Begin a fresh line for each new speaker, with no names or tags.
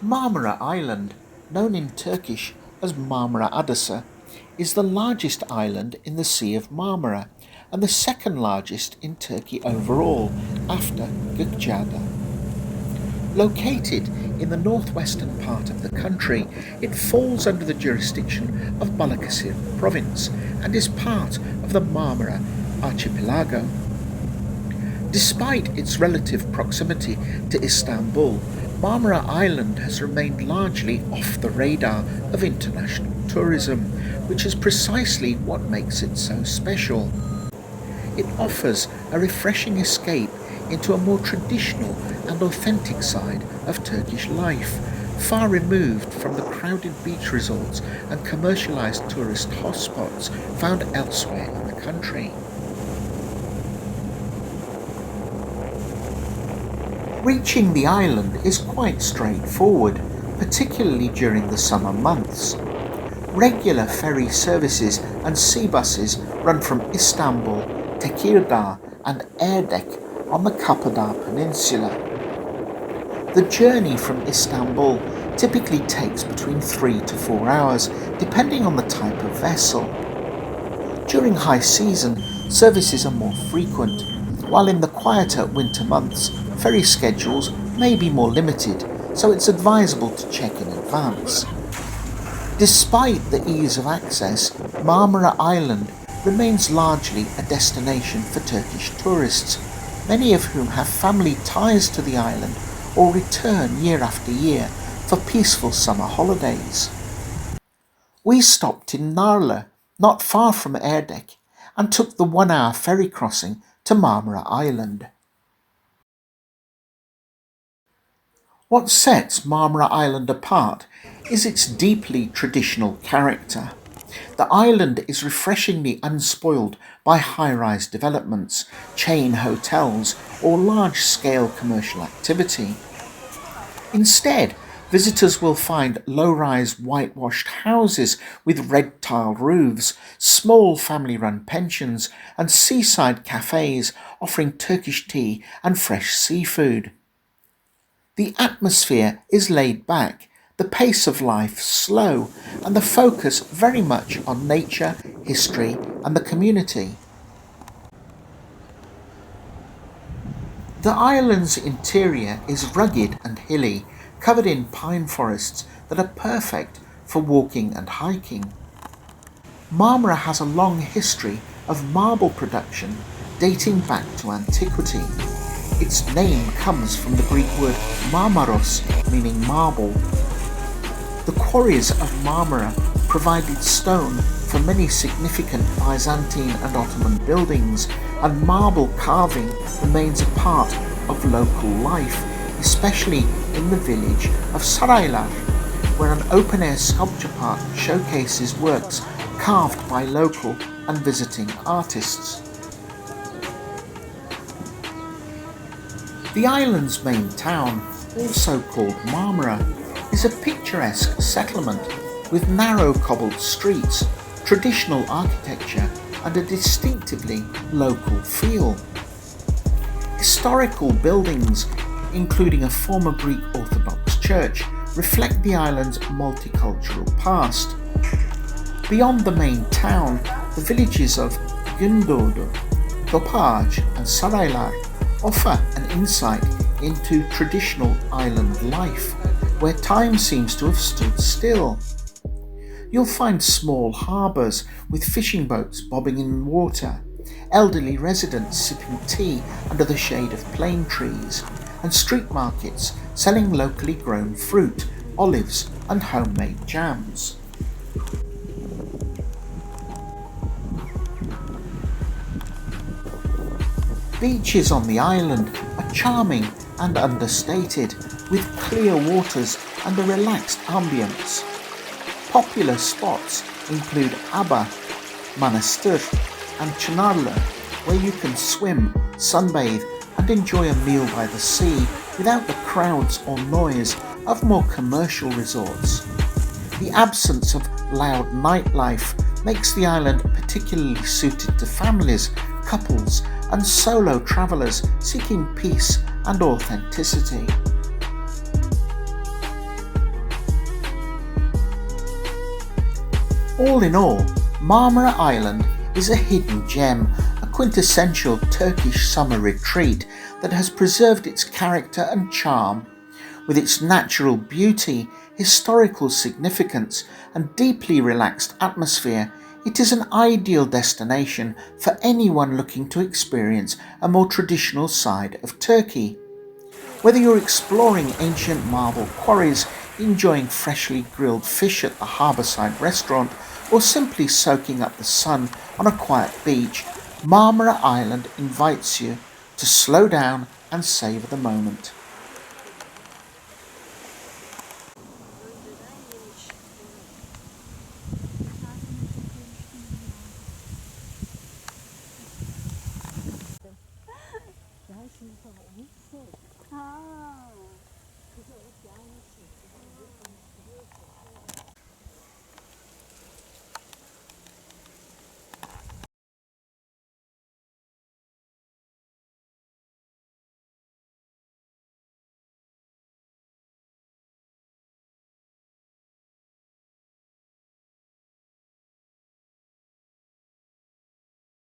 Marmara Island, known in Turkish as Marmara Adası, is the largest island in the Sea of Marmara and the second largest in Turkey overall after Gökçeada. Located in the northwestern part of the country, it falls under the jurisdiction of Balıkesir province and is part of the Marmara archipelago. Despite its relative proximity to Istanbul, Marmara Island has remained largely off the radar of international tourism, which is precisely what makes it so special. It offers a refreshing escape into a more traditional and authentic side of Turkish life, far removed from the crowded beach resorts and commercialized tourist hotspots found elsewhere in the country. Reaching the island is quite straightforward, particularly during the summer months. Regular ferry services and sea buses run from Istanbul, Tekirdağ and Erdek on the Kapıdağ Peninsula. The journey from Istanbul typically takes between 3 to 4 hours, depending on the type of vessel. During high season, services are more frequent, while in the quieter winter months, ferry schedules may be more limited, so it's advisable to check in advance. Despite the ease of access, Marmara Island remains largely a destination for Turkish tourists, many of whom have family ties to the island or return year after year for peaceful summer holidays. We stopped in Çınarlı, not far from Erdek, and took the 1-hour ferry crossing to Marmara Island. What sets Marmara Island apart is its deeply traditional character. The island is refreshingly unspoiled by high-rise developments, chain hotels, or large-scale commercial activity. Instead, visitors will find low-rise whitewashed houses with red-tiled roofs, small family-run pensions, and seaside cafes offering Turkish tea and fresh seafood. The atmosphere is laid back, the pace of life slow, and the focus very much on nature, history, and the community. The island's interior is rugged and hilly, covered in pine forests that are perfect for walking and hiking. Marmara has a long history of marble production dating back to antiquity. Its name comes from the Greek word marmaros, meaning marble. The quarries of Marmara provided stone for many significant Byzantine and Ottoman buildings, and marble carving remains a part of local life, especially in the village of Saraylar, where an open-air sculpture park showcases works carved by local and visiting artists. The island's main town, also called Marmara, is a picturesque settlement with narrow cobbled streets, traditional architecture, and a distinctively local feel. Historical buildings, including a former Greek Orthodox church, reflect the island's multicultural past. Beyond the main town, the villages of Gündoğdu, Topaj, and Saraylar offer an insight into traditional island life, where time seems to have stood still. You'll find small harbours with fishing boats bobbing in water, elderly residents sipping tea under the shade of plane trees, and street markets selling locally grown fruit, olives, and homemade jams. Beaches on the island are charming and understated, with clear waters and a relaxed ambience. Popular spots include Aba, Manastır, and Çınarlı, where you can swim, sunbathe, and enjoy a meal by the sea without the crowds or noise of more commercial resorts. The absence of loud nightlife makes the island particularly suited to families, couples, and solo travellers seeking peace and authenticity. All in all, Marmara Island is a hidden gem, a quintessential Turkish summer retreat that has preserved its character and charm. With its natural beauty, historical significance, and deeply relaxed atmosphere, it is an ideal destination for anyone looking to experience a more traditional side of Turkey. Whether you're exploring ancient marble quarries, enjoying freshly grilled fish at the harbourside restaurant, or simply soaking up the sun on a quiet beach, Marmara Island invites you to slow down and savour the moment.